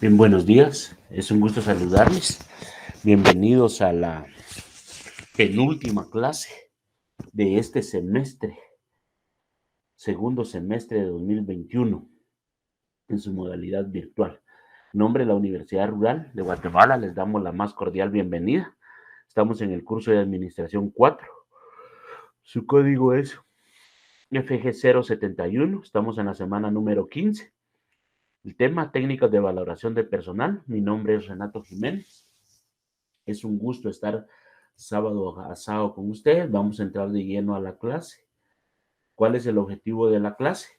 Bien, buenos días. Es un gusto saludarles. Bienvenidos a la penúltima clase de este semestre, segundo semestre de 2021, en su modalidad virtual. En nombre de la Universidad Rural de Guatemala, les damos la más cordial bienvenida. Estamos en el curso de Administración 4. Su código es FG071. Estamos en la semana número 15. El tema, técnicas de valoración de personal. Mi nombre es Renato Jiménez. Es un gusto estar sábado a sábado con ustedes. Vamos a entrar de lleno a la clase. ¿Cuál es el objetivo de la clase?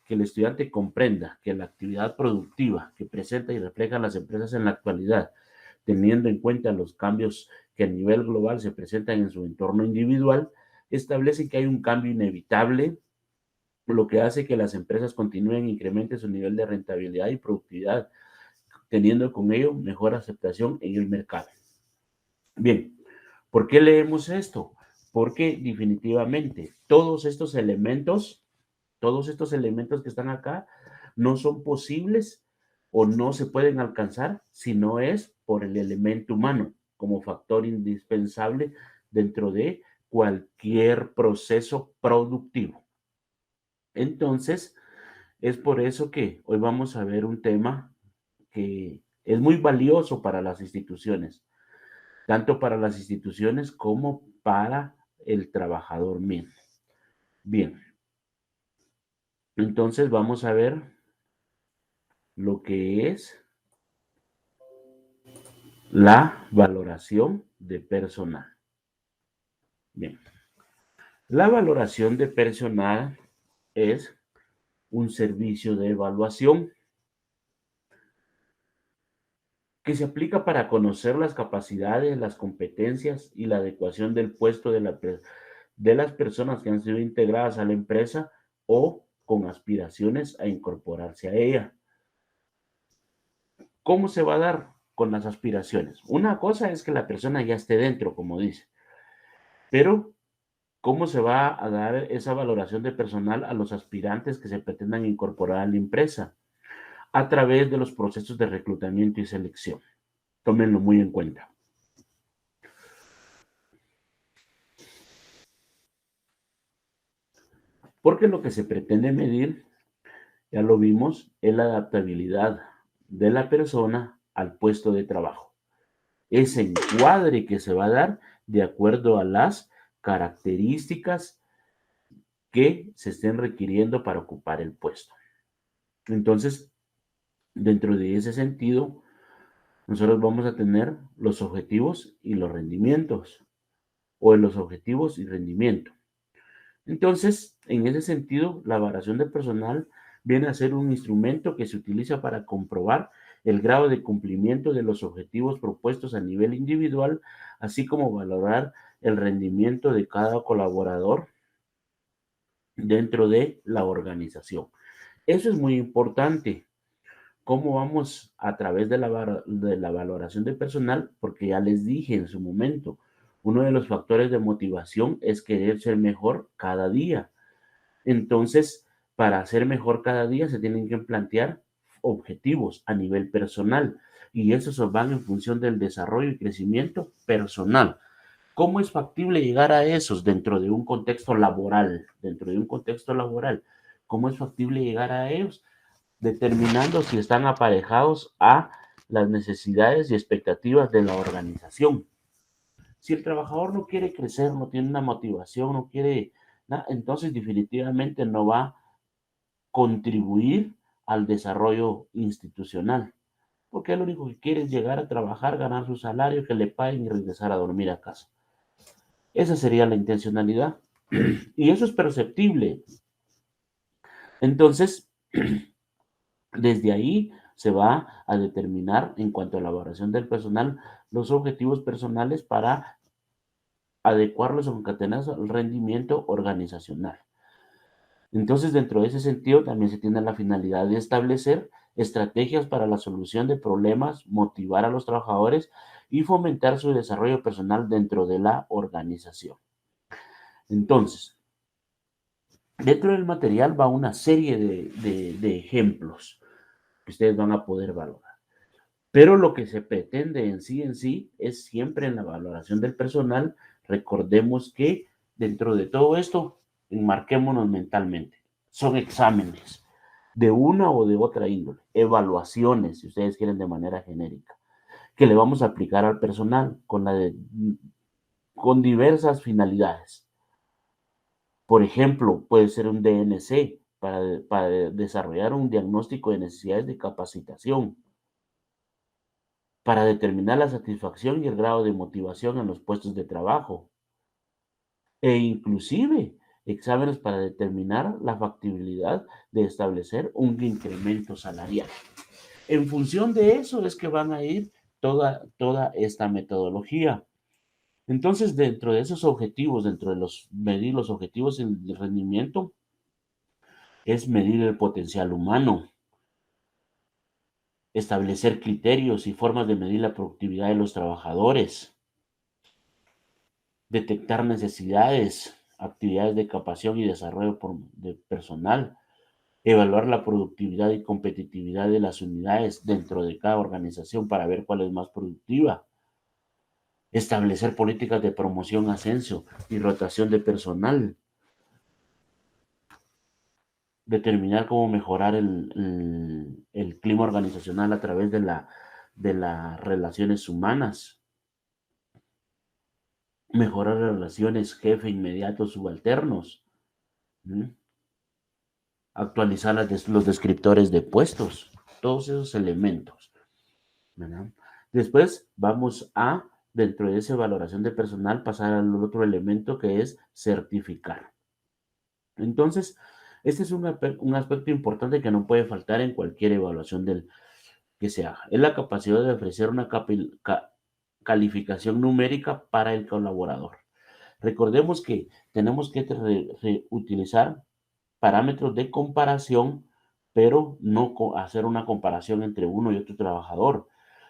Que el estudiante comprenda que la actividad productiva que presenta y reflejan las empresas en la actualidad, teniendo en cuenta los cambios que a nivel global se presentan en su entorno individual, establece que hay un cambio inevitable, lo que hace que las empresas continúen e incrementen su nivel de rentabilidad y productividad, teniendo con ello mejor aceptación en el mercado. Bien, ¿por qué leemos esto? Porque definitivamente todos estos elementos que están acá, no son posibles o no se pueden alcanzar si no es por el elemento humano como factor indispensable dentro de cualquier proceso productivo. Entonces, es por eso que hoy vamos a ver un tema que es muy valioso para las instituciones, tanto para las instituciones como para el trabajador mismo. Bien, entonces vamos a ver lo que es la valoración de personal. Bien, la valoración de personal es un servicio de evaluación que se aplica para conocer las capacidades, las competencias y la adecuación del puesto de las personas que han sido integradas a la empresa o con aspiraciones a incorporarse a ella. ¿Cómo se va a dar con las aspiraciones? Una cosa es que la persona ya esté dentro, como dice, pero ¿cómo se va a dar esa valoración de personal a los aspirantes que se pretendan incorporar a la empresa? A través de los procesos de reclutamiento y selección. Tómenlo muy en cuenta. Porque lo que se pretende medir, ya lo vimos, es la adaptabilidad de la persona al puesto de trabajo. Ese encuadre que se va a dar de acuerdo a las características que se estén requiriendo para ocupar el puesto. Entonces, dentro de ese sentido, nosotros vamos a tener los objetivos y los rendimientos, o los objetivos y rendimiento. Entonces, en ese sentido, la valoración de personal viene a ser un instrumento que se utiliza para comprobar el grado de cumplimiento de los objetivos propuestos a nivel individual, así como valorar el rendimiento de cada colaborador dentro de la organización. Eso es muy importante. ¿Cómo vamos a través de la valoración de personal? Porque ya les dije en su momento, uno de los factores de motivación es querer ser mejor cada día. Entonces, para ser mejor cada día se tienen que plantear objetivos a nivel personal y esos van en función del desarrollo y crecimiento personal. ¿Cómo es factible llegar a esos dentro de un contexto laboral? Dentro de un contexto laboral, ¿cómo es factible llegar a ellos? Determinando si están aparejados a las necesidades y expectativas de la organización. Si el trabajador no quiere crecer, no tiene una motivación, no quiere nada, entonces definitivamente no va a contribuir al desarrollo institucional, porque lo único que quiere es llegar a trabajar, ganar su salario, que le paguen y regresar a dormir a casa. Esa sería la intencionalidad. Y eso es perceptible. Entonces, desde ahí se va a determinar en cuanto a la valoración del personal los objetivos personales para adecuarlos o concatenarlos al rendimiento organizacional. Entonces, dentro de ese sentido, también se tiene la finalidad de establecer estrategias para la solución de problemas, motivar a los trabajadores y fomentar su desarrollo personal dentro de la organización. Entonces, dentro del material va una serie de ejemplos que ustedes van a poder valorar. Pero lo que se pretende en sí es siempre en la valoración del personal. Recordemos que dentro de todo esto, enmarquémonos mentalmente. Son exámenes de una o de otra índole, evaluaciones, si ustedes quieren de manera genérica, que le vamos a aplicar al personal con diversas finalidades. Por ejemplo, puede ser un DNC para desarrollar un diagnóstico de necesidades de capacitación, para determinar la satisfacción y el grado de motivación en los puestos de trabajo, e inclusive exámenes para determinar la factibilidad de establecer un incremento salarial. En función de eso es que van a ir toda esta metodología. Entonces, dentro de esos objetivos, dentro de medir los objetivos en el rendimiento, es medir el potencial humano, establecer criterios y formas de medir la productividad de los trabajadores, detectar necesidades, actividades de capacitación y desarrollo de personal, evaluar la productividad y competitividad de las unidades dentro de cada organización para ver cuál es más productiva, establecer políticas de promoción, ascenso y rotación de personal, determinar cómo mejorar el clima organizacional a través de las relaciones humanas, mejorar las relaciones jefe inmediato subalternos, ¿m? Actualizar los descriptores de puestos, todos esos elementos, ¿verdad? Después vamos a, dentro de esa valoración de personal, pasar al otro elemento que es certificar. Entonces, este es un aspecto importante que no puede faltar en cualquier evaluación que se haga. Es la capacidad de ofrecer una calificación numérica para el colaborador. Recordemos que tenemos que utilizar parámetros de comparación, pero no hacer una comparación entre uno y otro trabajador,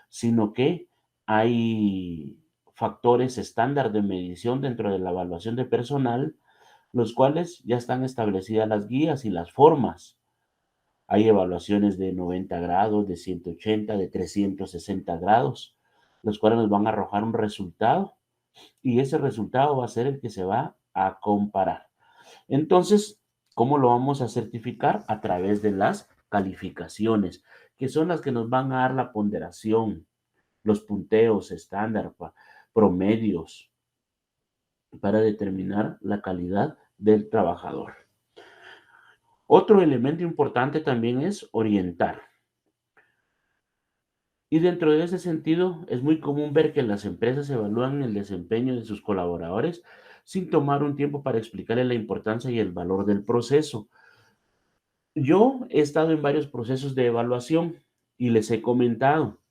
sino que hay factores estándar de medición dentro de la evaluación de personal, los cuales ya están establecidas las guías y las formas. Hay evaluaciones de 90 grados, de 180, de 360 grados, los cuales nos van a arrojar un resultado y ese resultado va a ser el que se va a comparar. Entonces, ¿cómo lo vamos a certificar? A través de las calificaciones, que son las que nos van a dar la ponderación, los punteos estándar, promedios, para determinar la calidad del trabajador. Otro elemento importante también es orientar. Y dentro de ese sentido, es muy común ver que las empresas evalúan el desempeño de sus colaboradores sin tomar un tiempo para explicarles la importancia y el valor del proceso. Yo he estado en varios procesos de evaluación y les he comentado.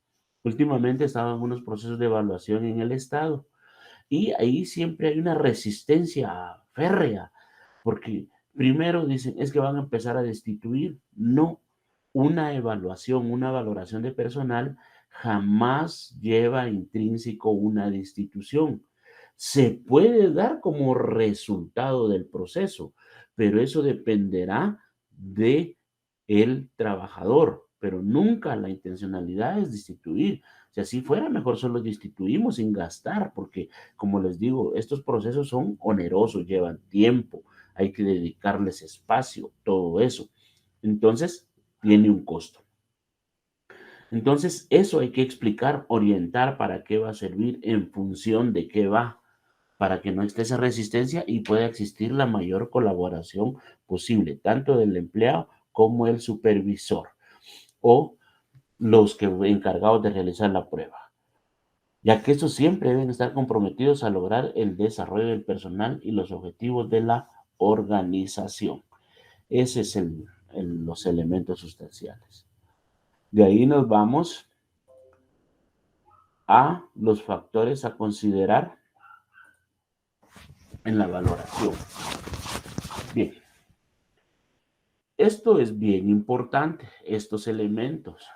Últimamente he estado en unos procesos de evaluación en el estado y ahí siempre hay una resistencia férrea, porque primero dicen, es que van a empezar a destituir. No, una evaluación, una valoración de personal jamás lleva intrínseco una destitución. Se puede dar como resultado del proceso, pero eso dependerá de el trabajador, pero nunca la intencionalidad es destituir. Si así fuera, mejor solo destituimos sin gastar, porque como les digo, estos procesos son onerosos, llevan tiempo, hay que dedicarles espacio, todo eso. Entonces, tiene un costo. Entonces, eso hay que explicar, orientar para qué va a servir, en función de qué va, para que no esté esa resistencia y pueda existir la mayor colaboración posible, tanto del empleado como el supervisor o los que encargados de realizar la prueba, ya que estos siempre deben estar comprometidos a lograr el desarrollo del personal y los objetivos de la organización. Ese es los elementos sustanciales. De ahí nos vamos a los factores a considerar en la valoración. Bien, esto es bien importante, estos elementos.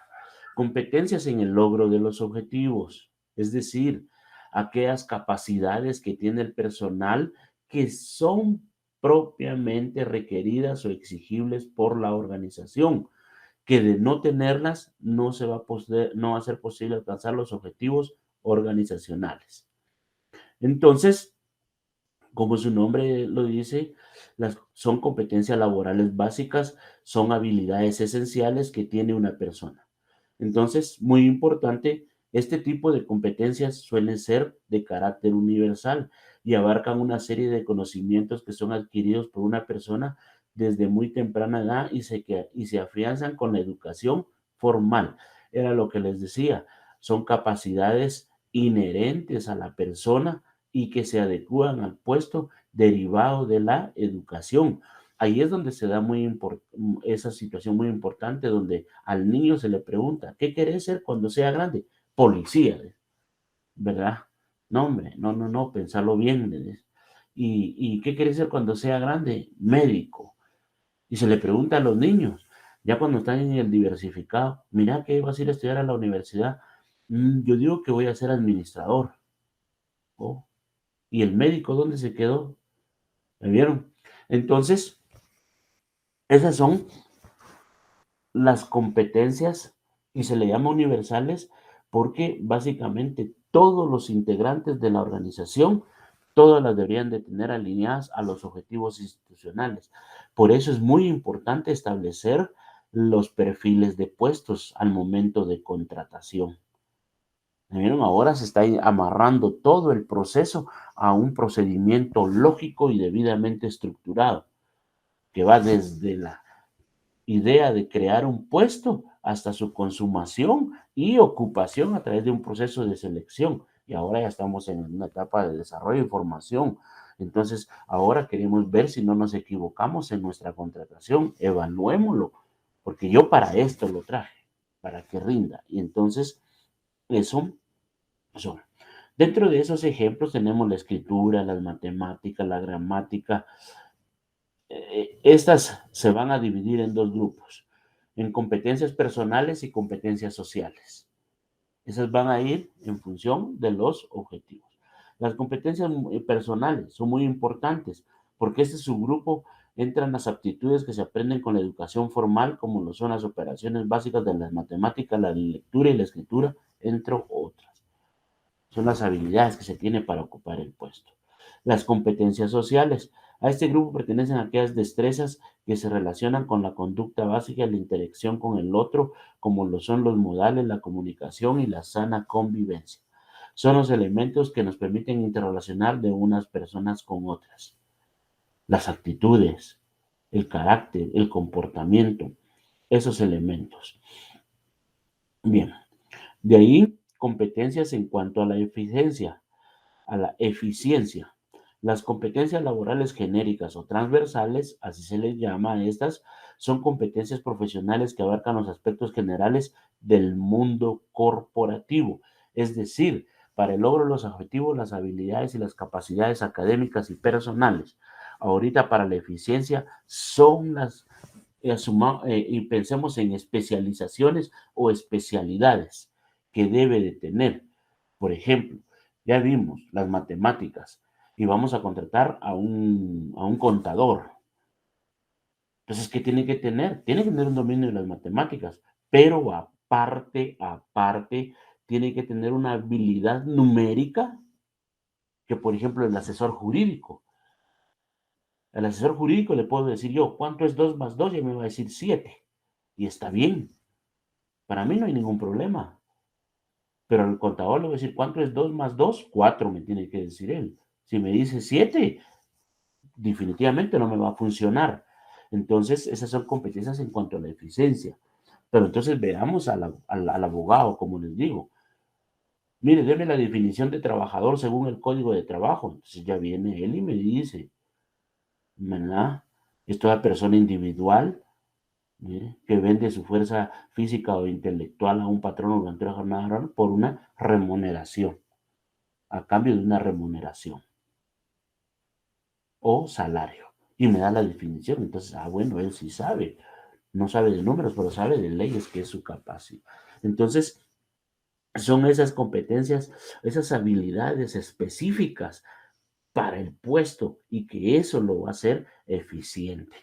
Competencias en el logro de los objetivos, es decir, aquellas capacidades que tiene el personal que son propiamente requeridas o exigibles por la organización, que de no tenerlas no va a ser posible alcanzar los objetivos organizacionales. Entonces, como su nombre lo dice, son competencias laborales básicas, son habilidades esenciales que tiene una persona. Entonces, muy importante, este tipo de competencias suelen ser de carácter universal y abarcan una serie de conocimientos que son adquiridos por una persona desde muy temprana edad y se afianzan con la educación formal. Era lo que les decía, son capacidades inherentes a la persona y que se adecúan al puesto derivado de la educación. Ahí es donde se da esa situación muy importante donde al niño se le pregunta, ¿qué querés ser cuando sea grande? Policía, ¿verdad? No, hombre, no, pensarlo bien. ¿Y qué querés ser cuando sea grande? Médico. Y se le pregunta a los niños, ya cuando están en el diversificado, mira que vas a ir a estudiar a la universidad. Yo digo que voy a ser administrador. Oh, ¿y el médico dónde se quedó? ¿Me vieron? Entonces, esas son las competencias y se le llama universales porque básicamente todos los integrantes de la organización, todas las deberían de tener alineadas a los objetivos institucionales. Por eso es muy importante establecer los perfiles de puestos al momento de contratación. ¿Me vieron? Ahora se está amarrando todo el proceso a un procedimiento lógico y debidamente estructurado, que va desde la idea de crear un puesto hasta su consumación y ocupación a través de un proceso de selección. Y ahora ya estamos en una etapa de desarrollo y formación. Entonces, ahora queremos ver si no nos equivocamos en nuestra contratación. Evaluémoslo, porque yo para esto lo traje, para que rinda. Y entonces, eso. Dentro de esos ejemplos tenemos la escritura, las matemáticas, la gramática. Estas se van a dividir en dos grupos, en competencias personales y competencias sociales. Esas van a ir en función de los objetivos. Las competencias personales son muy importantes porque este subgrupo entran las aptitudes que se aprenden con la educación formal, como lo son las operaciones básicas de las matemáticas, la lectura y la escritura, entre otras. Son las habilidades que se tiene para ocupar el puesto. Las competencias sociales. A este grupo pertenecen aquellas destrezas que se relacionan con la conducta básica y la interacción con el otro, como lo son los modales, la comunicación y la sana convivencia. Son los elementos que nos permiten interrelacionar de unas personas con otras. Las actitudes, el carácter, el comportamiento, esos elementos. Bien, de ahí competencias en cuanto a la eficiencia. Las competencias laborales genéricas o transversales, así se les llama a estas, son competencias profesionales que abarcan los aspectos generales del mundo corporativo. Es decir, para el logro de los objetivos, las habilidades y las capacidades académicas y personales. Ahorita para la eficiencia son y pensemos en especializaciones o especialidades que debe de tener. Por ejemplo, ya vimos las matemáticas y vamos a contratar a un contador. Entonces, ¿qué tiene que tener? Tiene que tener un dominio de las matemáticas, pero aparte, tiene que tener una habilidad numérica que, por ejemplo, el asesor jurídico. Al asesor jurídico le puedo decir yo, ¿cuánto es 2 más 2? Y me va a decir 7. Y está bien. Para mí no hay ningún problema. Pero al contador le voy a decir, ¿cuánto es 2 más 2? 4 me tiene que decir él. Si me dice 7, definitivamente no me va a funcionar. Entonces, esas son competencias en cuanto a la eficiencia. Pero entonces veamos al abogado, como les digo. Mire, deme la definición de trabajador según el Código de Trabajo. Entonces ya viene él y me dice, ¿verdad? Es toda persona individual, ¿eh? Que vende su fuerza física o intelectual a un patrón durante una jornada laboral por una remuneración, a cambio de una remuneración o salario. Y me da la definición. Entonces, bueno, él sí sabe. No sabe de números, pero sabe de leyes, que es su capacidad. Entonces, son esas competencias, esas habilidades específicas para el puesto y que eso lo va a hacer eficiente.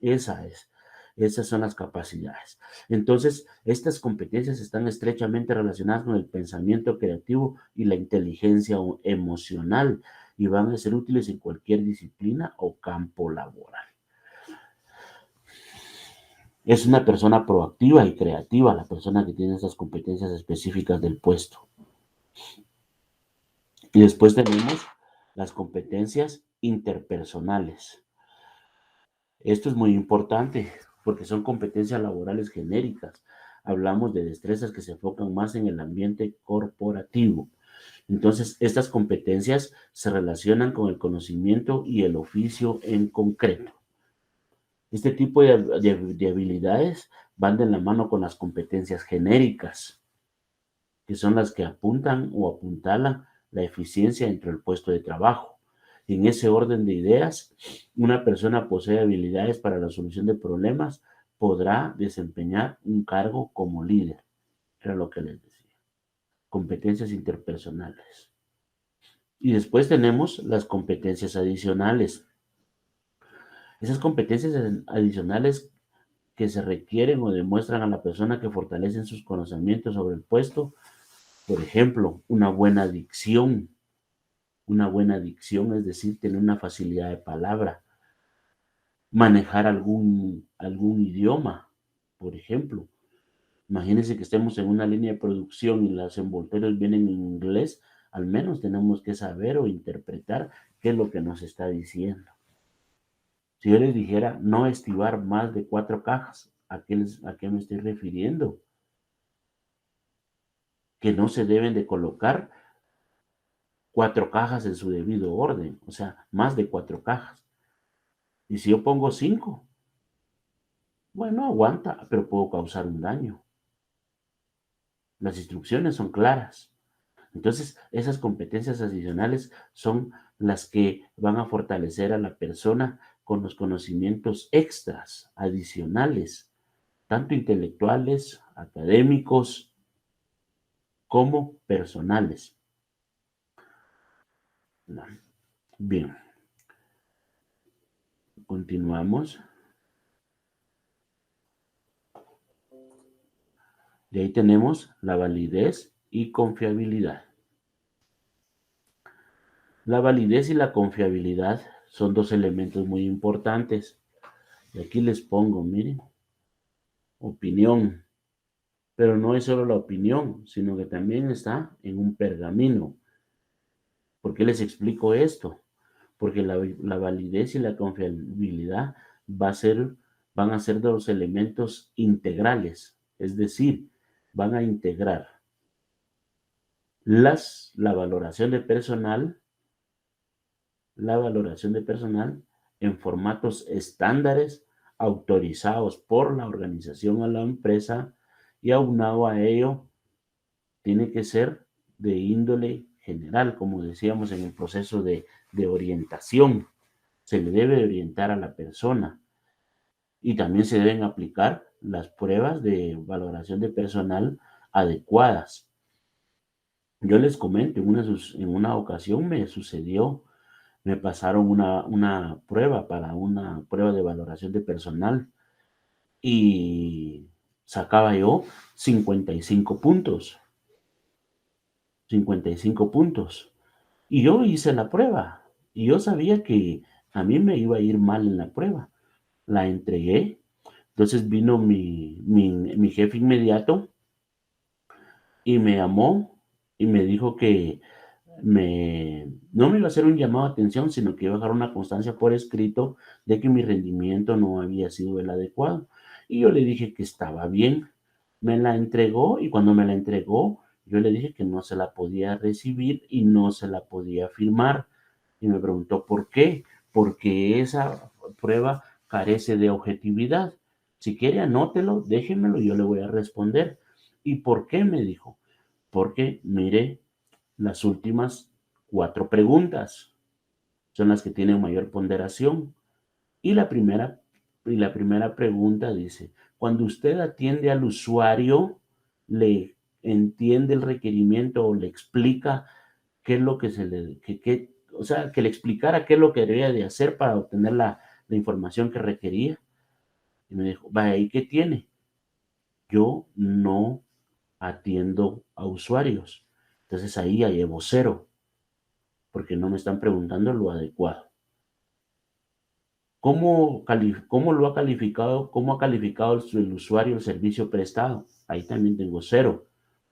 Esa es. Esas son las capacidades. Entonces, estas competencias están estrechamente relacionadas con el pensamiento creativo y la inteligencia emocional y van a ser útiles en cualquier disciplina o campo laboral. Es una persona proactiva y creativa, la persona que tiene esas competencias específicas del puesto. Y después tenemos las competencias interpersonales. Esto es muy importante porque son competencias laborales genéricas. Hablamos de destrezas que se enfocan más en el ambiente corporativo. Entonces, estas competencias se relacionan con el conocimiento y el oficio en concreto. Este tipo de habilidades van de la mano con las competencias genéricas, que son las que apuntan o apuntalan la eficiencia dentro del puesto de trabajo. En ese orden de ideas, una persona posee habilidades para la solución de problemas, podrá desempeñar un cargo como líder. Era lo que les decía. Competencias interpersonales. Y después tenemos las competencias adicionales. Esas competencias adicionales que se requieren o demuestran a la persona que fortalecen sus conocimientos sobre el puesto. Por ejemplo, una buena dicción. Una buena dicción, es decir, tener una facilidad de palabra. Manejar algún idioma, por ejemplo. Imagínense que estemos en una línea de producción y los envoltorios vienen en inglés, al menos tenemos que saber o interpretar qué es lo que nos está diciendo. Si yo les dijera no estivar más de 4 cajas, ¿a qué me estoy refiriendo? Que no se deben de colocar 4 cajas en su debido orden, o sea, más de 4 cajas. Y si yo pongo 5, bueno, aguanta, pero puedo causar un daño. Las instrucciones son claras. Entonces, esas competencias adicionales son las que van a fortalecer a la persona con los conocimientos extras, adicionales, tanto intelectuales, académicos, como personales. Bien, continuamos. De ahí tenemos la validez y confiabilidad. La validez y la confiabilidad son dos elementos muy importantes. Y aquí les pongo, miren, opinión. Pero no es solo la opinión, sino que también está en un pergamino. ¿Por qué les explico esto? Porque la validez y la confiabilidad van a ser dos elementos integrales. Es decir, van a integrar la valoración de personal en formatos estándares autorizados por la organización o la empresa y aunado a ello tiene que ser de índole general, como decíamos en el proceso de orientación. Se le debe orientar a la persona y también se deben aplicar las pruebas de valoración de personal adecuadas. Yo les comento, en una ocasión me pasaron una prueba para una prueba de valoración de personal y sacaba yo 55 puntos. 55 puntos. Y yo hice la prueba y yo sabía que a mí me iba a ir mal en la prueba. La entregué. Entonces vino mi jefe inmediato y me llamó y me dijo que no me iba a hacer un llamado de atención, sino que iba a dejar una constancia por escrito de que mi rendimiento no había sido el adecuado. Y yo le dije que estaba bien. Me la entregó y cuando me la entregó, yo le dije que no se la podía recibir y no se la podía firmar. Y me preguntó por qué. Porque esa prueba carece de objetividad. Si quiere, anótelo, déjemelo y yo le voy a responder. ¿Y por qué? Me dijo. Porque mire, las últimas 4 preguntas son las que tienen mayor ponderación. Y la primera pregunta dice, cuando usted atiende al usuario, le entiende el requerimiento o le explica qué es lo que o sea, que le explicara qué es lo que debía de hacer para obtener la información que requería. Y me dijo, vaya, ¿y qué tiene? Yo no atiendo a usuarios. Entonces ahí ya llevo 0, porque no me están preguntando lo adecuado. ¿Cómo lo ha calificado? ¿Cómo ha calificado el usuario el servicio prestado? Ahí también tengo 0.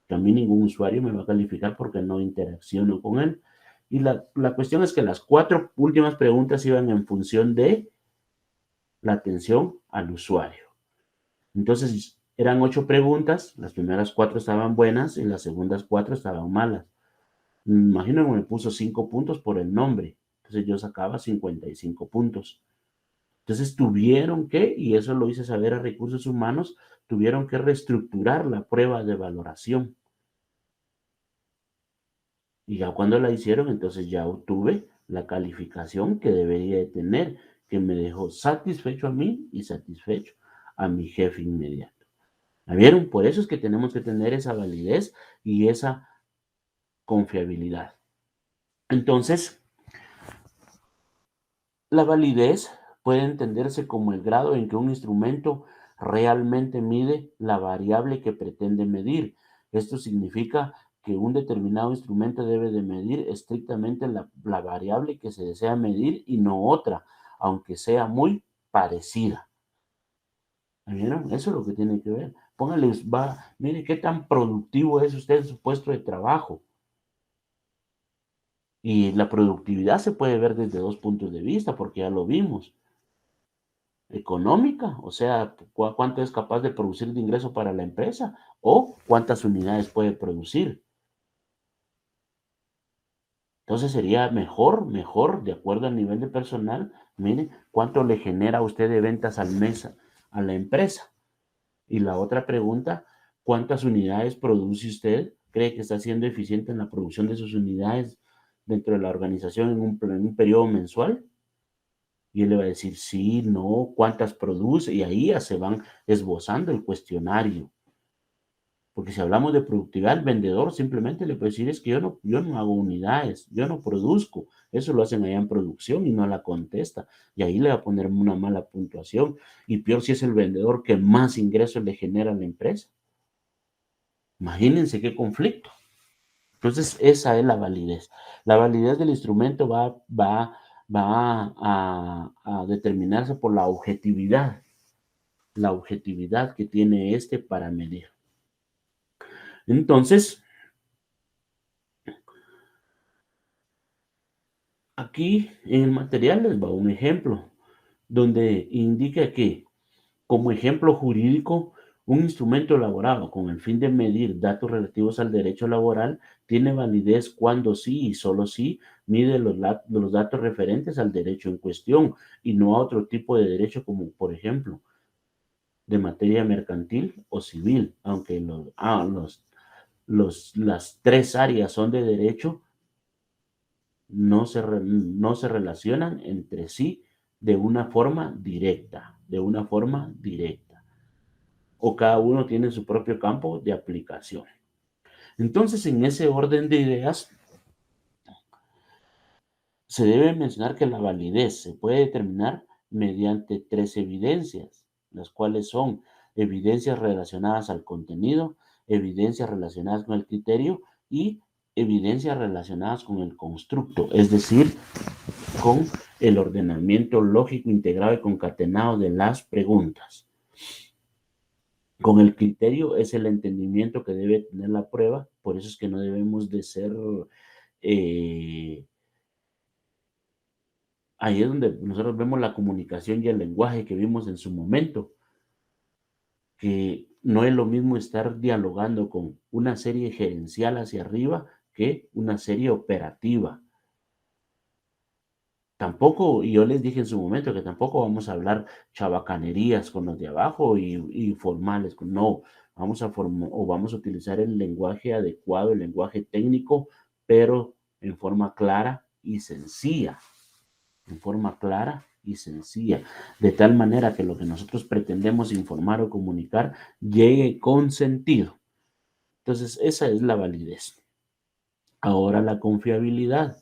También ningún usuario me va a calificar porque no interacciono con él. Y la cuestión es que las 4 últimas preguntas iban en función de la atención al usuario. Entonces, eran 8 preguntas, las primeras 4 estaban buenas y las segundas 4 estaban malas. Imagino que me puso 5 puntos por el nombre. Entonces yo sacaba 55 puntos. Entonces tuvieron que, y eso lo hice saber a recursos humanos, tuvieron que reestructurar la prueba de valoración. Y ya cuando la hicieron, entonces ya obtuve la calificación que debería de tener, que me dejó satisfecho a mí y satisfecho a mi jefe inmediato. ¿La vieron? Por eso es que tenemos que tener esa validez y esa confiabilidad. Entonces, la validez puede entenderse como el grado en que un instrumento realmente mide la variable que pretende medir. Esto significa que un determinado instrumento debe de medir estrictamente la variable que se desea medir y no otra, aunque sea muy parecida. ¿Vieron? Eso es lo que tiene que ver. Póngale, mire qué tan productivo es usted en su puesto de trabajo. Y la productividad se puede ver desde 2 puntos de vista, porque ya lo vimos. Económica, o sea, cuánto es capaz de producir de ingreso para la empresa o cuántas unidades puede producir. Entonces sería mejor, de acuerdo al nivel de personal, mire, cuánto le genera a usted de ventas al mes a la empresa. Y la otra pregunta, ¿cuántas unidades produce usted? ¿Cree que está siendo eficiente en la producción de sus unidades dentro de la organización en un periodo mensual? Y él le va a decir sí, no, cuántas produce, y ahí ya se van esbozando el cuestionario. Porque si hablamos de productividad, el vendedor simplemente le puede decir es que yo no hago unidades, yo no produzco. Eso lo hacen allá en producción y no la contesta. Y ahí le va a poner una mala puntuación. Y peor si es el vendedor que más ingresos le genera a la empresa. Imagínense qué conflicto. Entonces, esa es la validez. La validez del instrumento va a determinarse por la objetividad que tiene este para medir. Entonces, aquí en el material les va un ejemplo donde indica que, como ejemplo jurídico, un instrumento elaborado con el fin de medir datos relativos al derecho laboral tiene validez cuando sí y solo sí mide los datos referentes al derecho en cuestión y no a otro tipo de derecho como, por ejemplo, de materia mercantil o civil, aunque las 3 áreas son de derecho, no se relacionan entre sí de una forma directa, o cada uno tiene su propio campo de aplicación. Entonces, en ese orden de ideas, se debe mencionar que la validez se puede determinar mediante 3 evidencias, las cuales son evidencias relacionadas al contenido, evidencias relacionadas con el criterio y evidencias relacionadas con el constructo, es decir, con el ordenamiento lógico integrado y concatenado de las preguntas. Con el criterio es el entendimiento que debe tener la prueba, por eso es que no debemos de ser, ahí es donde nosotros vemos la comunicación y el lenguaje que vimos en su momento, que no es lo mismo estar dialogando con una serie gerencial hacia arriba que una serie operativa. Tampoco, y yo les dije en su momento que tampoco vamos a hablar chabacanerías con los de abajo y formales, no, vamos a utilizar el lenguaje adecuado, el lenguaje técnico, pero en forma clara y sencilla, de tal manera que lo que nosotros pretendemos informar o comunicar llegue con sentido. Entonces, esa es la validez. Ahora la confiabilidad.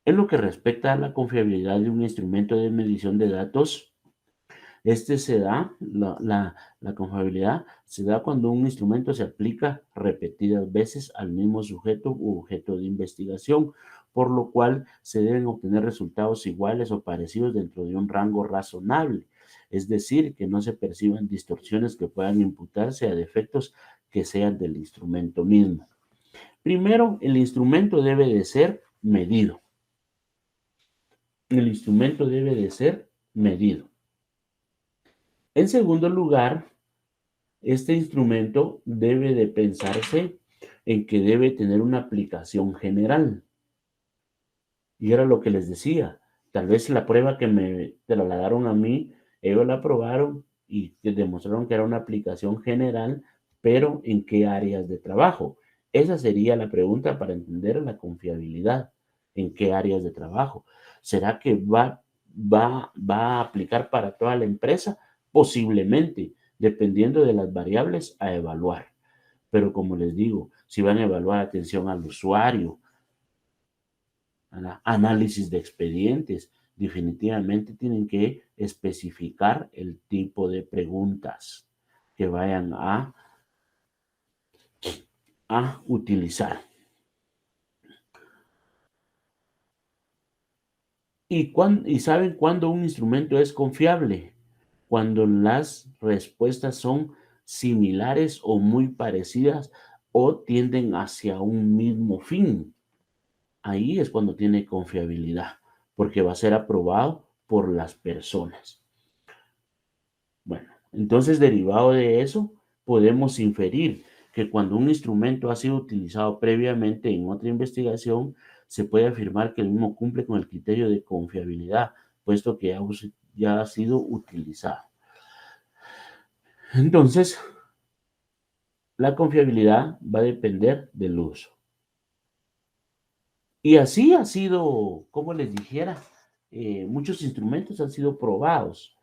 En lo que respecta a la confiabilidad de un instrumento de medición de datos, la confiabilidad se da cuando un instrumento se aplica repetidas veces al mismo sujeto u objeto de investigación, por lo cual se deben obtener resultados iguales o parecidos dentro de un rango razonable, es decir, que no se perciban distorsiones que puedan imputarse a defectos que sean del instrumento mismo. Primero, el instrumento debe de ser medido. El instrumento debe de ser medido. En segundo lugar, este instrumento debe de pensarse en que debe tener una aplicación general. Y era lo que les decía. Tal vez la prueba que me trasladaron a mí, ellos la aprobaron y demostraron que era una aplicación general, pero ¿en qué áreas de trabajo? Esa sería la pregunta para entender la confiabilidad. ¿En qué áreas de trabajo? ¿Será que va a aplicar para toda la empresa? Posiblemente, dependiendo de las variables a evaluar. Pero como les digo, si van a evaluar atención al usuario, análisis de expedientes, definitivamente tienen que especificar el tipo de preguntas que vayan a utilizar. ¿Y saben cuándo un instrumento es confiable? Cuando las respuestas son similares o muy parecidas o tienden hacia un mismo fin. Ahí es cuando tiene confiabilidad, porque va a ser aprobado por las personas. Bueno, entonces derivado de eso, podemos inferir que cuando un instrumento ha sido utilizado previamente en otra investigación, se puede afirmar que el mismo cumple con el criterio de confiabilidad, puesto que ya ha sido utilizado. Entonces, la confiabilidad va a depender del uso. Y así ha sido, como les dijera, muchos instrumentos han sido probados.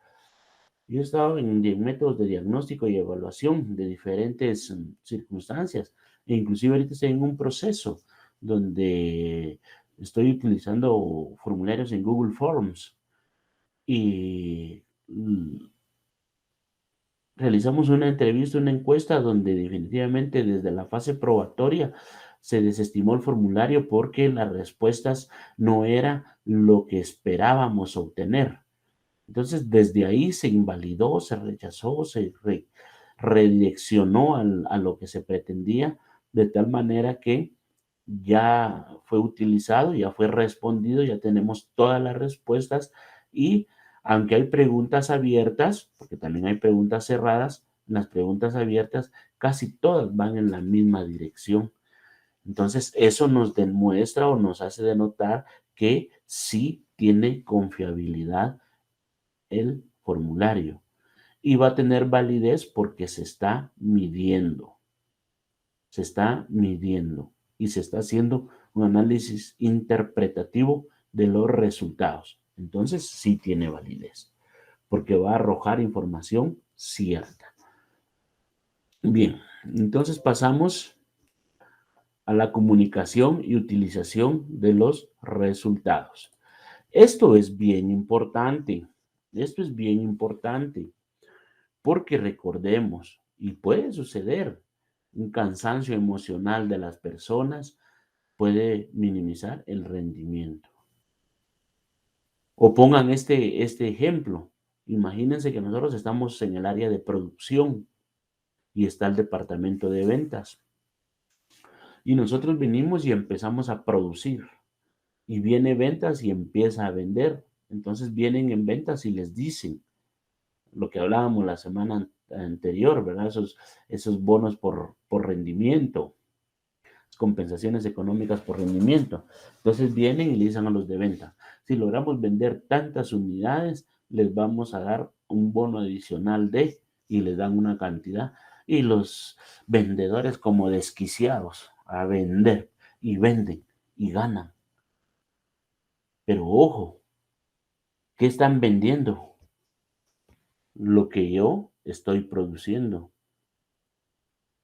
Yo he estado en métodos de diagnóstico y evaluación de diferentes circunstancias. E inclusive ahorita estoy en un proceso donde estoy utilizando formularios en Google Forms y realizamos una entrevista, una encuesta donde definitivamente desde la fase probatoria se desestimó el formulario porque las respuestas no era lo que esperábamos obtener. Entonces, desde ahí se invalidó, se rechazó, se redireccionó a lo que se pretendía, de tal manera que ya fue utilizado, ya fue respondido, ya tenemos todas las respuestas y aunque hay preguntas abiertas, porque también hay preguntas cerradas, las preguntas abiertas casi todas van en la misma dirección. Entonces, eso nos demuestra o nos hace denotar que sí tiene confiabilidad el formulario y va a tener validez porque se está midiendo y se está haciendo un análisis interpretativo de los resultados. Entonces sí tiene validez porque va a arrojar información cierta. Bien, entonces pasamos a la comunicación y utilización de los resultados. Esto es bien importante. Esto es bien importante. Porque recordemos, y puede suceder, un cansancio emocional de las personas puede minimizar el rendimiento. O pongan este ejemplo. Imagínense que nosotros estamos en el área de producción y está el departamento de ventas. Y nosotros venimos y empezamos a producir. Y viene ventas y empieza a vender. Entonces vienen en ventas y les dicen lo que hablábamos la semana anterior, ¿verdad? Esos bonos por rendimiento, compensaciones económicas por rendimiento. Entonces vienen y le dicen a los de venta, si logramos vender tantas unidades, les vamos a dar un bono adicional y les dan una cantidad. Y los vendedores como desquiciados a vender y venden y ganan. Pero ojo, ¿qué están vendiendo? Lo que yo estoy produciendo.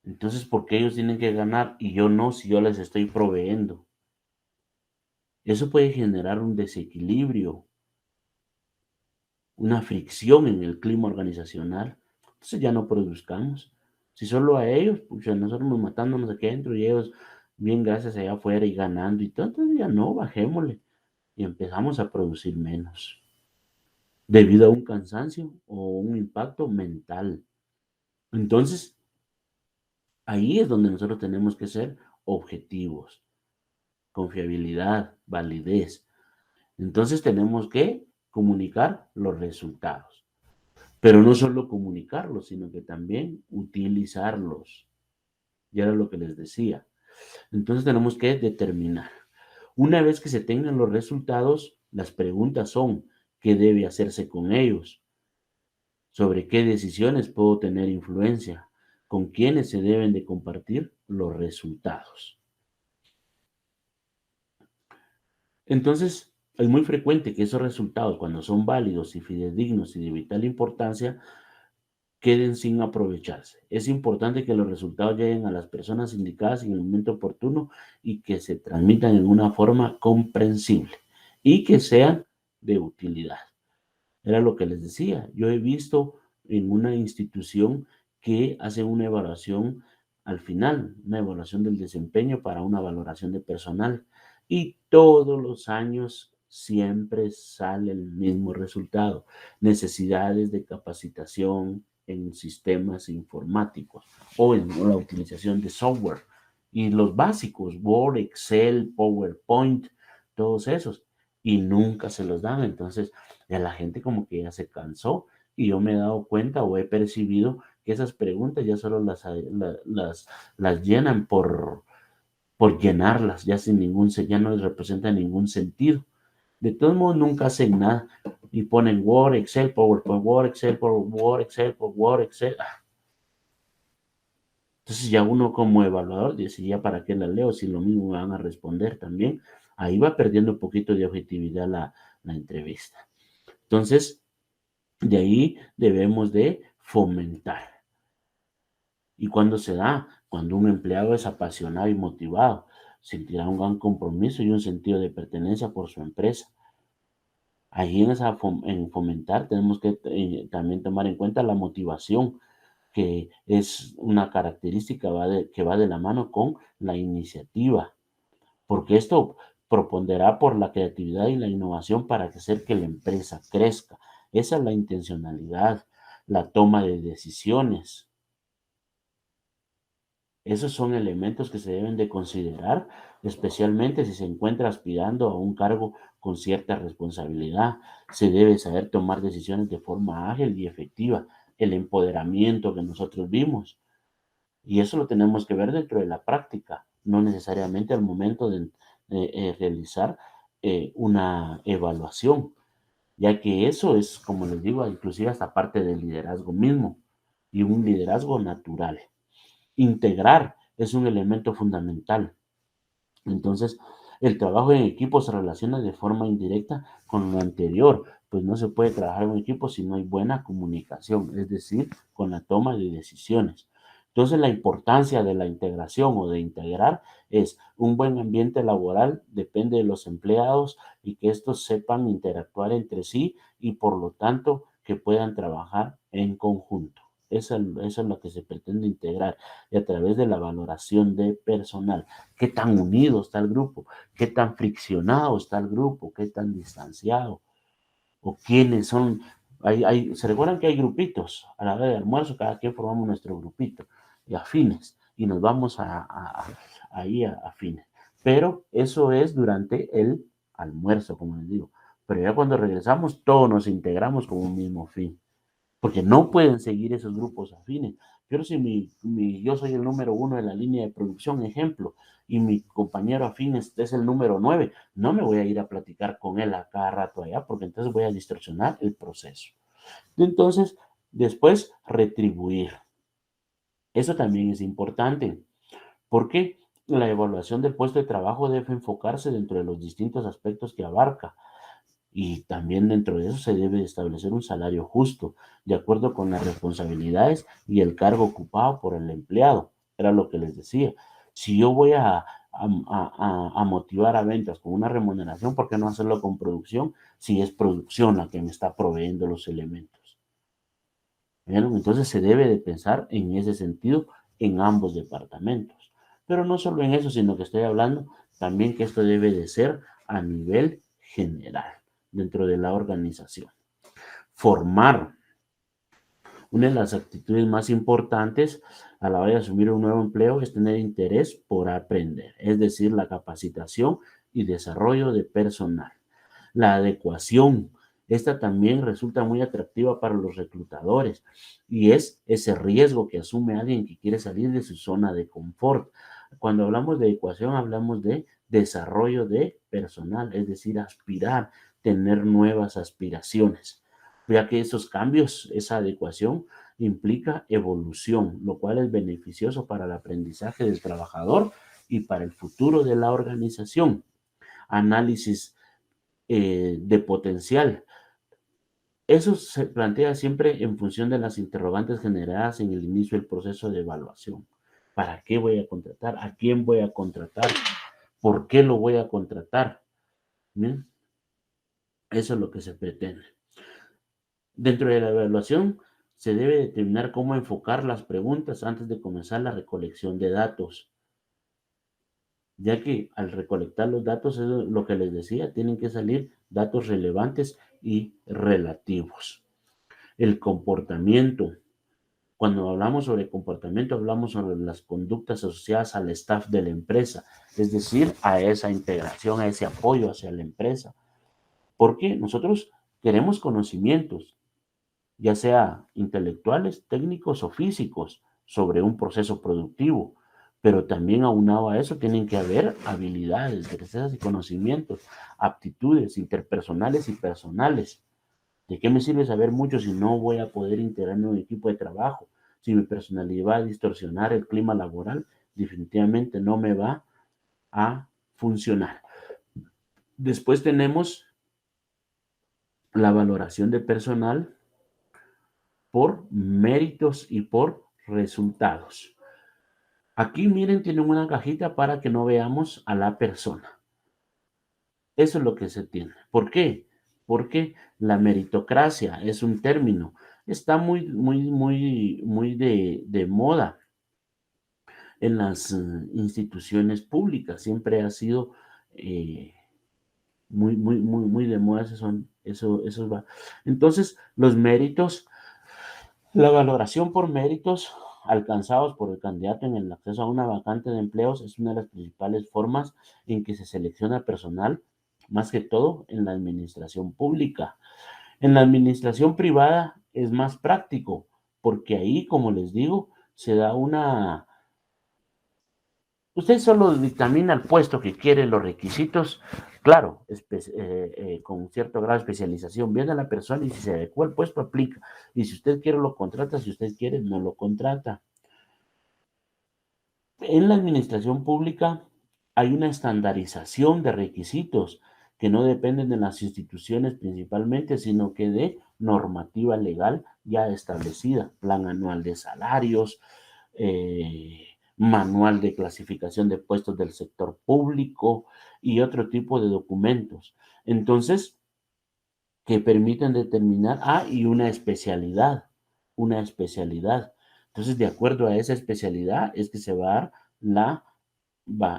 Entonces, ¿por qué ellos tienen que ganar y yo no si yo les estoy proveyendo? Eso puede generar un desequilibrio, una fricción en el clima organizacional. Entonces ya no produzcamos. Si solo a ellos, pues nosotros nos matándonos aquí adentro y ellos bien gracias allá afuera y ganando y todo, entonces ya no, bajémosle y empezamos a producir menos debido a un cansancio o un impacto mental. Entonces, ahí es donde nosotros tenemos que ser objetivos, confiabilidad, validez. Entonces tenemos que comunicar los resultados, pero no solo comunicarlos, sino que también utilizarlos. Ya era lo que les decía. Entonces tenemos que determinar. Una vez que se tengan los resultados, las preguntas son, ¿qué debe hacerse con ellos? ¿Sobre qué decisiones puedo tener influencia? ¿Con quiénes se deben de compartir los resultados? Entonces, es muy frecuente que esos resultados, cuando son válidos y fidedignos y de vital importancia, queden sin aprovecharse. Es importante que los resultados lleguen a las personas indicadas en el momento oportuno y que se transmitan en una forma comprensible y que sean de utilidad. Era lo que les decía. Yo he visto en una institución que hace una evaluación al final, una evaluación del desempeño para una valoración de personal. Y todos los años siempre sale el mismo resultado. Necesidades de capacitación en sistemas informáticos o en la utilización de software. Y los básicos, Word, Excel, PowerPoint, todos esos. Y nunca se los dan. Entonces, ya la gente como que ya se cansó y yo me he dado cuenta o he percibido que esas preguntas ya solo las llenan por llenarlas, ya sin ya no les representa ningún sentido. De todos modos, nunca hacen nada y ponen Word, Excel, PowerPoint, Word, Excel, Word, Excel, Word, Excel. Entonces ya uno como evaluador dice, ya para qué la leo si lo mismo me van a responder también. Ahí va perdiendo un poquito de objetividad la entrevista. Entonces, de ahí debemos de fomentar. ¿Y cuándo se da? Cuando un empleado es apasionado y motivado, sentirá un gran compromiso y un sentido de pertenencia por su empresa. Ahí en fomentar tenemos que también tomar en cuenta la motivación, que es una característica que va de la mano con la iniciativa, porque esto propondrá por la creatividad y la innovación para hacer que la empresa crezca. Esa es la intencionalidad, la toma de decisiones. Esos son elementos que se deben de considerar, especialmente si se encuentra aspirando a un cargo con cierta responsabilidad. Se debe saber tomar decisiones de forma ágil y efectiva. El empoderamiento que nosotros vimos. Y eso lo tenemos que ver dentro de la práctica, no necesariamente al momento de realizar una evaluación, ya que eso es, como les digo, inclusive hasta parte del liderazgo mismo y un liderazgo natural. Integrar es un elemento fundamental. Entonces, el trabajo en equipo se relaciona de forma indirecta con lo anterior, pues no se puede trabajar en equipo si no hay buena comunicación, es decir, con la toma de decisiones. Entonces, la importancia de la integración o de integrar es un buen ambiente laboral, depende de los empleados y que estos sepan interactuar entre sí y por lo tanto que puedan trabajar en conjunto. Eso es lo que se pretende integrar y a través de la valoración de personal. ¿Qué tan unido está el grupo? ¿Qué tan friccionado está el grupo? ¿Qué tan distanciado? ¿O quiénes son? ¿Se recuerdan que hay grupitos? A la hora de almuerzo, cada quien formamos nuestro grupito y afines y nos vamos ahí a afines. Pero eso es durante el almuerzo, como les digo. Pero ya cuando regresamos, todos nos integramos con un mismo fin porque no pueden seguir esos grupos afines. Pero si yo soy el número 1 de la línea de producción, ejemplo, y mi compañero afín es el número 9, no me voy a ir a platicar con él a cada rato allá, porque entonces voy a distorsionar el proceso. Entonces, después, retribuir. Eso también es importante, porque la evaluación del puesto de trabajo debe enfocarse dentro de los distintos aspectos que abarca. Y también dentro de eso se debe establecer un salario justo, de acuerdo con las responsabilidades y el cargo ocupado por el empleado. Era lo que les decía. Si yo voy a a motivar a ventas con una remuneración, ¿por qué no hacerlo con producción si es producción la que me está proveyendo los elementos? ¿Vieron? Entonces se debe de pensar en ese sentido en ambos departamentos. Pero no solo en eso, sino que estoy hablando también que esto debe de ser a nivel general dentro de la organización. Formar. Una de las actitudes más importantes a la hora de asumir un nuevo empleo es tener interés por aprender, es decir, la capacitación y desarrollo de personal. La adecuación, esta también resulta muy atractiva para los reclutadores y es ese riesgo que asume alguien que quiere salir de su zona de confort. Cuando hablamos de adecuación, hablamos de desarrollo de personal, es decir, aspirar, tener nuevas aspiraciones, ya que esos cambios, esa adecuación implica evolución, lo cual es beneficioso para el aprendizaje del trabajador y para el futuro de la organización. Análisis de potencial. Eso se plantea siempre en función de las interrogantes generadas en el inicio del proceso de evaluación. ¿Para qué voy a contratar? ¿A quién voy a contratar? ¿Por qué lo voy a contratar? ¿Bien? Eso es lo que se pretende. Dentro de la evaluación se debe determinar cómo enfocar las preguntas antes de comenzar la recolección de datos, ya que al recolectar los datos, es lo que les decía, tienen que salir datos relevantes y relativos. El comportamiento. Cuando hablamos sobre comportamiento, hablamos sobre las conductas asociadas al staff de la empresa, es decir, a esa integración, a ese apoyo hacia la empresa. Porque nosotros queremos conocimientos, ya sea intelectuales, técnicos o físicos, sobre un proceso productivo. Pero también aunado a eso tienen que haber habilidades, destrezas y conocimientos, aptitudes interpersonales y personales. ¿De qué me sirve saber mucho si no voy a poder integrarme en un equipo de trabajo? Si mi personalidad va a distorsionar el clima laboral, definitivamente no me va a funcionar. Después tenemos la valoración de personal por méritos y por resultados. Aquí miren, tienen una cajita para que no veamos a la persona. Eso es lo que se tiene. ¿Por qué? Porque la meritocracia es un término, está muy de moda en las instituciones públicas. Siempre ha sido muy de moda. Eso va. Entonces, los méritos, la valoración por méritos alcanzados por el candidato en el acceso a una vacante de empleos es una de las principales formas en que se selecciona personal, más que todo en la administración pública. En la administración privada es más práctico, porque ahí, como les digo, se da una... Usted solo dictamina el puesto que quiere, los requisitos, claro, con cierto grado de especialización. Viene a la persona y si se adecua al puesto, aplica. Y si usted quiere, lo contrata. Si usted quiere, no lo contrata. En la administración pública hay una estandarización de requisitos que no dependen de las instituciones principalmente, sino que de normativa legal ya establecida, plan anual de salarios, manual de clasificación de puestos del sector público y otro tipo de documentos. Entonces, que permiten determinar, y una especialidad, una especialidad. Entonces, de acuerdo a esa especialidad es que se va a dar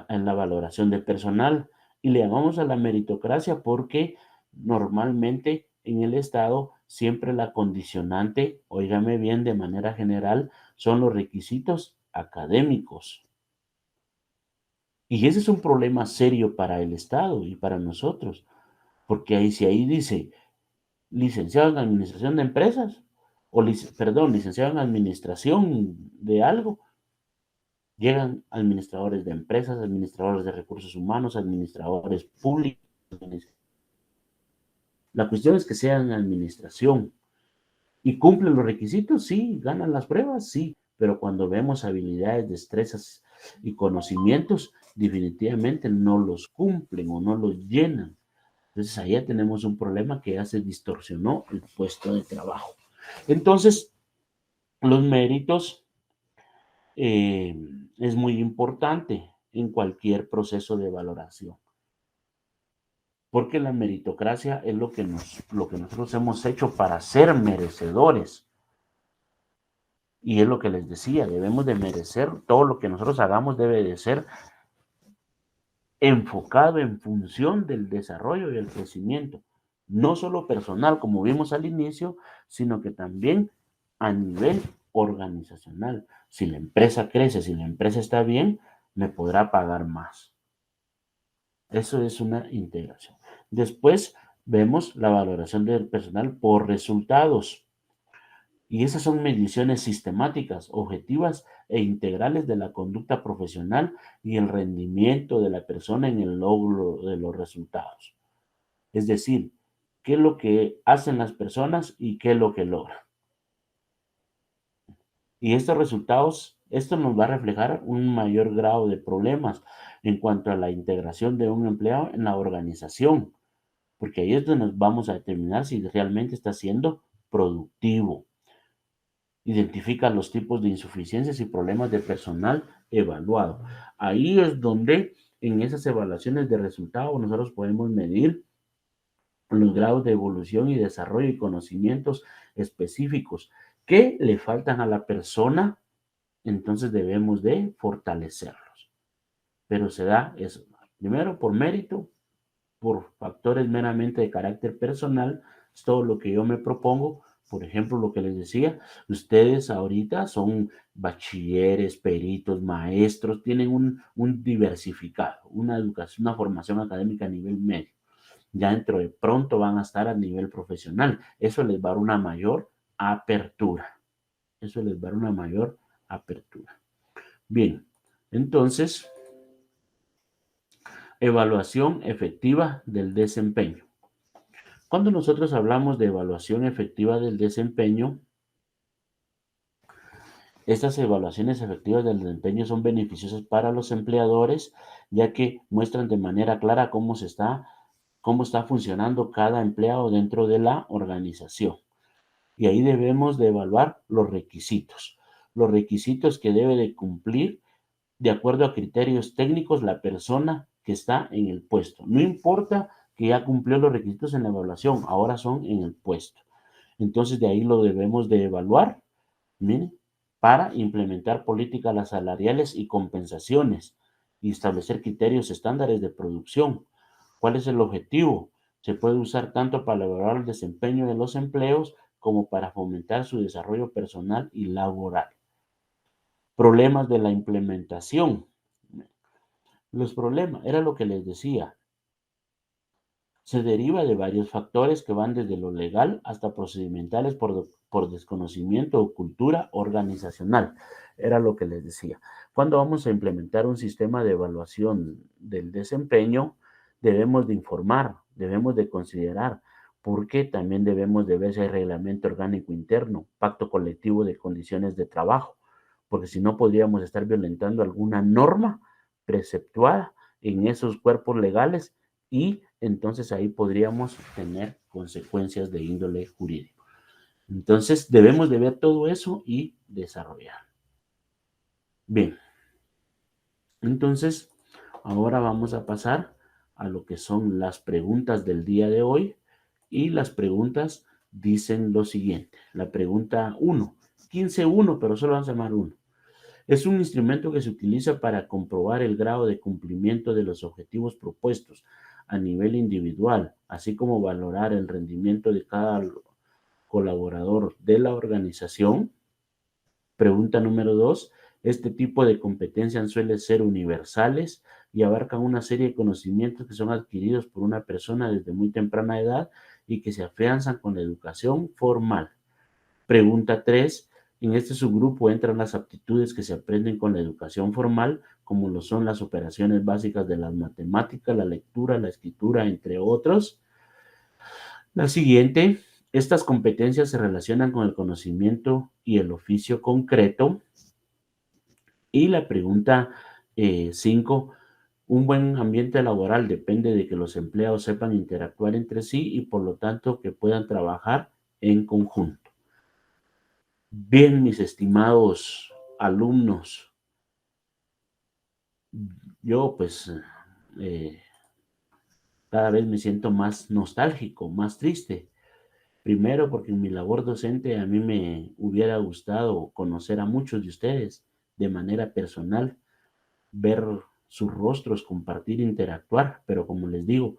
en la valoración de personal y le llamamos a la meritocracia porque normalmente en el Estado siempre la condicionante, óigame bien, de manera general, son los requisitos académicos. Y ese es un problema serio para el Estado y para nosotros, porque si ahí dice licenciado en administración de empresas, licenciado en administración de algo, llegan administradores de empresas, administradores de recursos humanos, administradores públicos. La cuestión es que sean administración y cumplen los requisitos, sí, ganan las pruebas, sí, pero cuando vemos habilidades, destrezas y conocimientos, definitivamente no los cumplen o no los llenan. Entonces, ahí ya tenemos un problema que ya se distorsionó el puesto de trabajo. Entonces, los méritos es muy importante. en cualquier proceso de valoración. Porque la meritocracia es lo que nosotros hemos hecho para ser merecedores. Y es lo que les decía, debemos de merecer, todo lo que nosotros hagamos debe de ser enfocado en función del desarrollo y el crecimiento, no solo personal, como vimos al inicio, sino que también a nivel organizacional. Si la empresa crece, si la empresa está bien, me podrá pagar más. Eso es una integración. Después vemos la valoración del personal por resultados. Y esas son mediciones sistemáticas, objetivas e integrales de la conducta profesional y el rendimiento de la persona en el logro de los resultados. Es decir, qué es lo que hacen las personas y qué es lo que logran. Y estos resultados, esto nos va a reflejar un mayor grado de problemas en cuanto a la integración de un empleado en la organización, porque ahí es donde nos vamos a determinar si realmente está siendo productivo. Identifica los tipos de insuficiencias y problemas de personal evaluado. Ahí es donde en esas evaluaciones de resultados nosotros podemos medir los grados de evolución y desarrollo y conocimientos específicos que le faltan a la persona, entonces debemos de fortalecerlos. Pero se da eso, primero por mérito, por factores meramente de carácter personal, es todo lo que yo me propongo. Por ejemplo, lo que les decía, ustedes ahorita son bachilleres, peritos, maestros, tienen un diversificado, una educación, una formación académica a nivel medio. Ya dentro de pronto van a estar a nivel profesional. Eso les va a dar una mayor apertura. Eso les va a dar una mayor apertura. Bien, entonces, evaluación efectiva del desempeño. Cuando nosotros hablamos de evaluación efectiva del desempeño, estas evaluaciones efectivas del desempeño son beneficiosas para los empleadores, ya que muestran de manera clara cómo está funcionando cada empleado dentro de la organización. Y ahí debemos de evaluar los requisitos que debe de cumplir de acuerdo a criterios técnicos la persona que está en el puesto. No importa que ya cumplió los requisitos en la evaluación, ahora son en el puesto. Entonces de ahí lo debemos de evaluar, miren, para implementar políticas salariales y compensaciones y establecer criterios estándares de producción. ¿Cuál es el objetivo? Se puede usar tanto para evaluar el desempeño de los empleos como para fomentar su desarrollo personal y laboral. Problemas de la implementación. Los problemas, era lo que les decía, se deriva de varios factores que van desde lo legal hasta procedimentales por desconocimiento o cultura organizacional. Era lo que les decía. Cuando vamos a implementar un sistema de evaluación del desempeño, debemos de informar, debemos de considerar, porque también debemos de ver si hay reglamento orgánico interno, pacto colectivo de condiciones de trabajo, porque si no podríamos estar violentando alguna norma preceptuada en esos cuerpos legales y entonces ahí podríamos tener consecuencias de índole jurídico. Entonces debemos de ver todo eso y desarrollar. Bien, entonces ahora vamos a pasar a lo que son las preguntas del día de hoy y las preguntas dicen lo siguiente. La pregunta 1, 15.1, pero solo vamos a llamar 1. Es un instrumento que se utiliza para comprobar el grado de cumplimiento de los objetivos propuestos a nivel individual, así como valorar el rendimiento de cada colaborador de la organización. Pregunta número 2. Este tipo de competencias suelen ser universales y abarcan una serie de conocimientos que son adquiridos por una persona desde muy temprana edad y que se afianzan con la educación formal. Pregunta 3. En este subgrupo entran las aptitudes que se aprenden con la educación formal, como lo son las operaciones básicas de las matemáticas, la lectura, la escritura, entre otros. La siguiente, estas competencias se relacionan con el conocimiento y el oficio concreto. Y la pregunta 5, un buen ambiente laboral depende de que los empleados sepan interactuar entre sí y por lo tanto que puedan trabajar en conjunto. Bien, mis estimados alumnos, yo pues cada vez me siento más nostálgico, más triste. Primero porque en mi labor docente a mí me hubiera gustado conocer a muchos de ustedes de manera personal, ver sus rostros, compartir, interactuar, pero como les digo,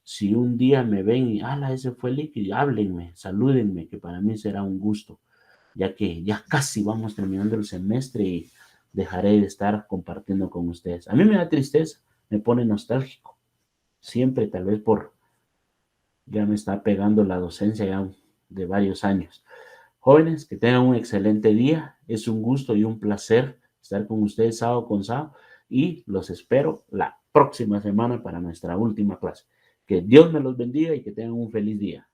si un día me ven y, ala, ese fue Licky, háblenme, salúdenme, que para mí será un gusto, ya que ya casi vamos terminando el semestre y dejaré de estar compartiendo con ustedes. A mí me da tristeza, me pone nostálgico, siempre tal vez por, ya me está pegando la docencia ya de varios años. Jóvenes, que tengan un excelente día, es un gusto y un placer estar con ustedes sábado con sábado y los espero la próxima semana para nuestra última clase. Que Dios me los bendiga y que tengan un feliz día.